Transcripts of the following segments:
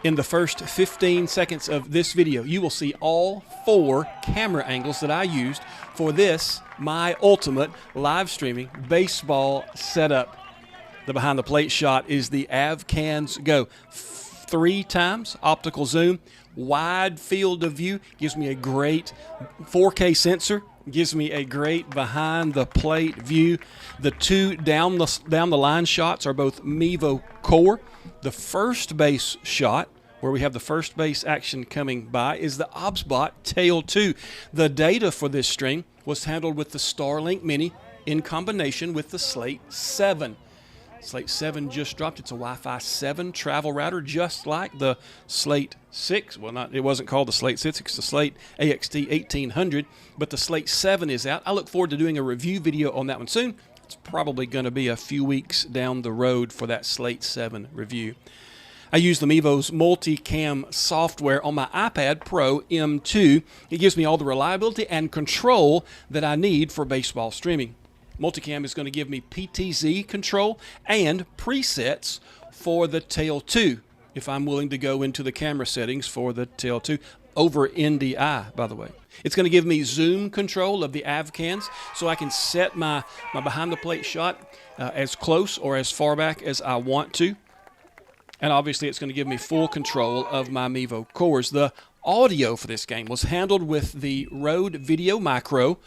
In the first 15 seconds of this video, you will see all 4 camera angles that I used for this, my ultimate live streaming baseball setup. The behind the plate shot is the AVKans Go. 3 times optical zoom, wide field of view, gives me a great 4K sensor, gives me a great behind the plate view. The 2 down the line shots are both Mevo core. The first base shot, where we have the first base action coming by, is the OBSBOT Tail 2. The data for this stream was handled with the Starlink Mini in combination with the Slate 7. Slate 7 just dropped. It's a Wi-Fi 7 travel router, just like the Slate 6. Well, it wasn't called the Slate 6, it's the Slate AXT 1800, but the Slate 7 is out. I look forward to doing a review video on that one soon. It's probably going to be a few weeks down the road for that Slate 7 review. I use the Mevo's multicam software on my iPad Pro M2. It gives me all the reliability and control that I need for baseball streaming. Multicam is going to give me PTZ control and presets for the Tail 2, if I'm willing to go into the camera settings for the Tail 2, over NDI, by the way. It's going to give me zoom control of the AVKans, so I can set my behind the plate shot as close or as far back as I want to. And obviously it's going to give me full control of my Mevo cores. The audio for this game was handled with the Rode Video Micro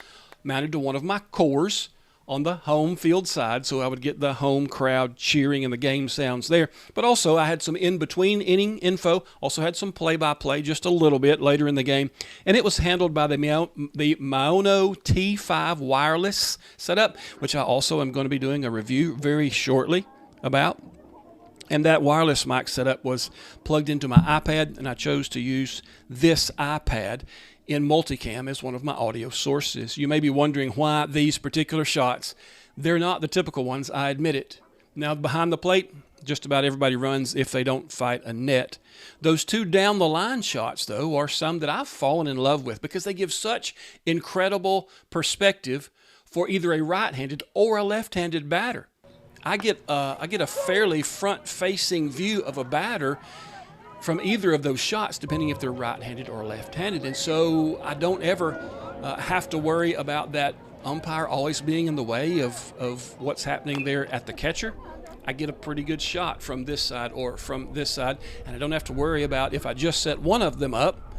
mounted to one of my cores on the home field side, so I would get the home crowd cheering and the game sounds there. But also I had some in-between inning info, also had some play-by-play just a little bit later in the game, and it was handled by the Maono T5 wireless setup, which I also am going to be doing a review very shortly about. And that wireless mic setup was plugged into my iPad, and I chose to use this iPad in multicam as one of my audio sources. You may be wondering why these particular shots. They're not the typical ones, I admit it. Now, behind the plate, just about everybody runs if they don't fight a net. Those 2 down the line shots, though, are some that I've fallen in love with because they give such incredible perspective for either a right-handed or a left-handed batter. I get a fairly front-facing view of a batter from either of those shots, depending if they're right-handed or left-handed. And so I don't ever have to worry about that umpire always being in the way of what's happening there at the catcher. I get a pretty good shot from this side or from this side, and I don't have to worry about if I just set one of them up,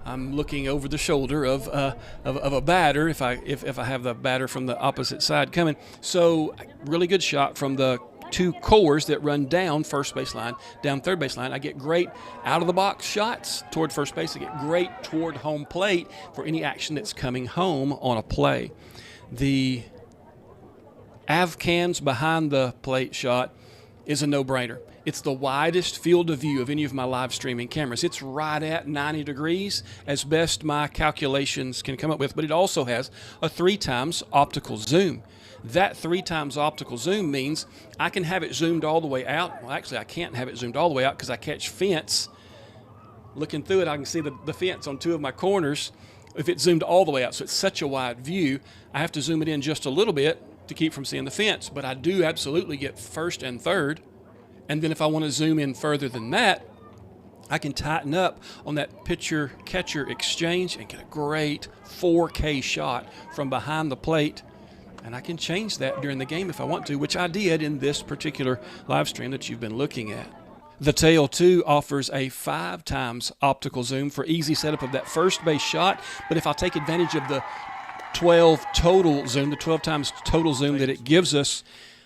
I'm looking over the shoulder of a batter if I have the batter from the opposite side coming. So really good shot from the 2 cores that run down first base line, down third base line. I get great out of the box shots toward first base. I get great toward home plate for any action that's coming home on a play. The AVKans behind the plate shot is a no-brainer. It's the widest field of view of any of my live streaming cameras. It's right at 90 degrees as best my calculations can come up with, but it also has a 3 times optical zoom. That 3 times optical zoom means I can have it zoomed all the way out. Well, actually, I can't have it zoomed all the way out because I catch fence. Looking through it, I can see the fence on 2 of my corners if it's zoomed all the way out. So it's such a wide view, I have to zoom it in just a little bit to keep from seeing the fence. But I do absolutely get first and third. And then if I want to zoom in further than that, I can tighten up on that pitcher-catcher exchange and get a great 4K shot from behind the plate. And I can change that during the game if I want to, which I did in this particular live stream that you've been looking at. The Tail 2 offers a 5 times optical zoom for easy setup of that first base shot. But if I take advantage of the 12 total zoom, the 12 times total zoom that it gives us,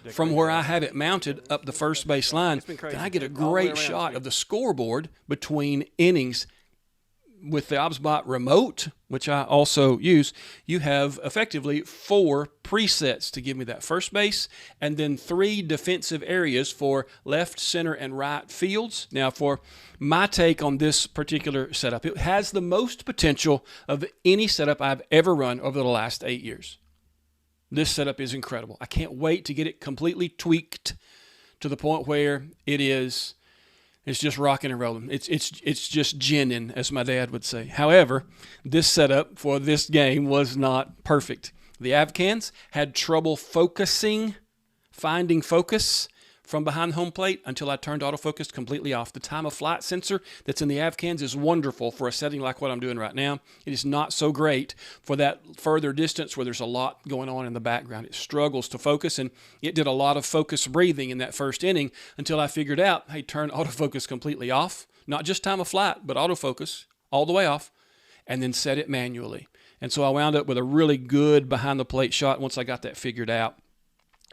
from where I have it mounted up the first base line, then I get a great shot of the scoreboard between innings. With the OBSBOT remote, which I also use, you have effectively 4 presets to give me that first base, and then 3 defensive areas for left, center, and right fields. Now, for my take on this particular setup, it has the most potential of any setup I've ever run over the last 8 years. This setup is incredible. I can't wait to get it completely tweaked to the point where it's just rocking and rolling. It's just ginning, as my dad would say. However, this setup for this game was not perfect. The AVKans had trouble finding focus from behind home plate until I turned autofocus completely off. The time of flight sensor that's in the AVKans is wonderful for a setting like what I'm doing right now. It is not so great for that further distance where there's a lot going on in the background. It struggles to focus, and it did a lot of focus breathing in that first inning until I figured out, hey, turn autofocus completely off. Not just time of flight, but autofocus all the way off, and then set it manually. And so I wound up with a really good behind the plate shot once I got that figured out.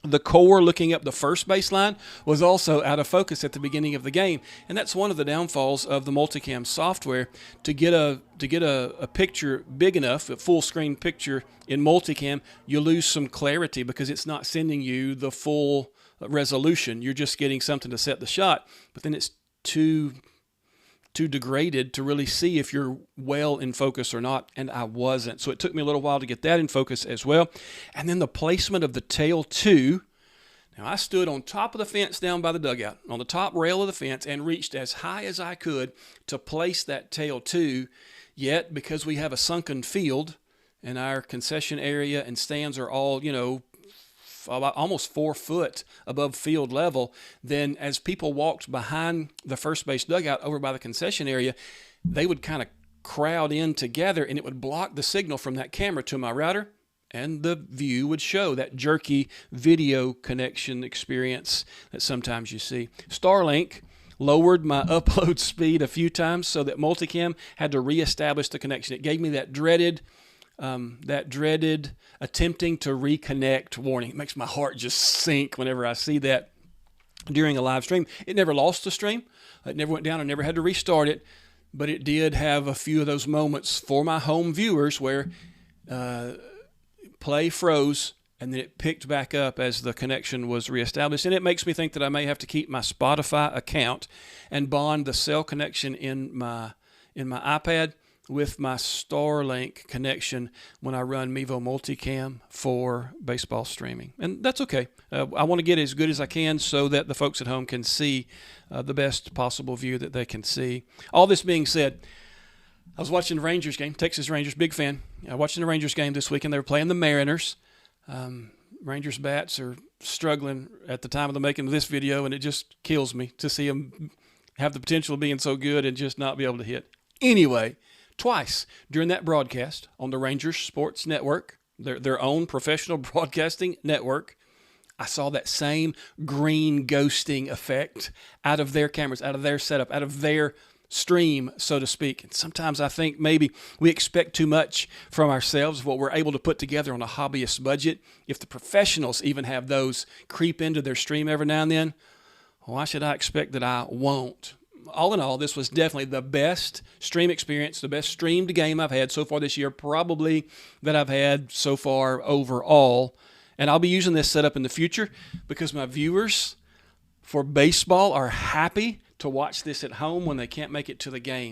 The core looking up the first baseline was also out of focus at the beginning of the game, and that's one of the downfalls of the multicam software. To get a picture big enough, a full screen picture in multicam, you lose some clarity because it's not sending you the full resolution. You're just getting something to set the shot, but then it's too degraded to really see if you're well in focus or not, and I wasn't. So it took me a little while to get that in focus as well. And then the placement of the tail two. Now I stood on top of the fence down by the dugout, on the top rail of the fence, and reached as high as I could to place that tail two. Yet, because we have a sunken field and our concession area and stands are all, about almost 4 foot above field level, then as people walked behind the first base dugout over by the concession area, they would kind of crowd in together, and it would block the signal from that camera to my router, and the view would show that jerky video connection experience that sometimes you see. Starlink lowered my upload speed a few times so that multicam had to reestablish the connection. It gave me that dreaded attempting to reconnect warning. It makes my heart just sink whenever I see that during a live stream. It never lost the stream. It never went down. I never had to restart it, but it did have a few of those moments for my home viewers where play froze and then it picked back up as the connection was reestablished. And it makes me think that I may have to keep my Spotify account and bond the cell connection in my iPad with my Starlink connection when I run Mevo multicam for baseball streaming. And that's okay. I want to get as good as I can so that the folks at home can see the best possible view that they can see. All this being said, I was watching the Rangers game, Texas Rangers, big fan. Watching the Rangers game this weekend. They were playing the Mariners. Rangers bats are struggling at the time of the making of this video, and it just kills me to see them have the potential of being so good and just not be able to hit. Anyway, twice during that broadcast on the Rangers Sports Network, their own professional broadcasting network, I saw that same green ghosting effect out of their cameras, out of their setup, out of their stream, so to speak. And sometimes I think maybe we expect too much from ourselves, what we're able to put together on a hobbyist budget. If the professionals even have those creep into their stream every now and then, why should I expect that I won't? All in all, this was definitely the best stream experience, the best streamed game I've had so far this year, probably that I've had so far overall. And I'll be using this setup in the future because my viewers for baseball are happy to watch this at home when they can't make it to the game.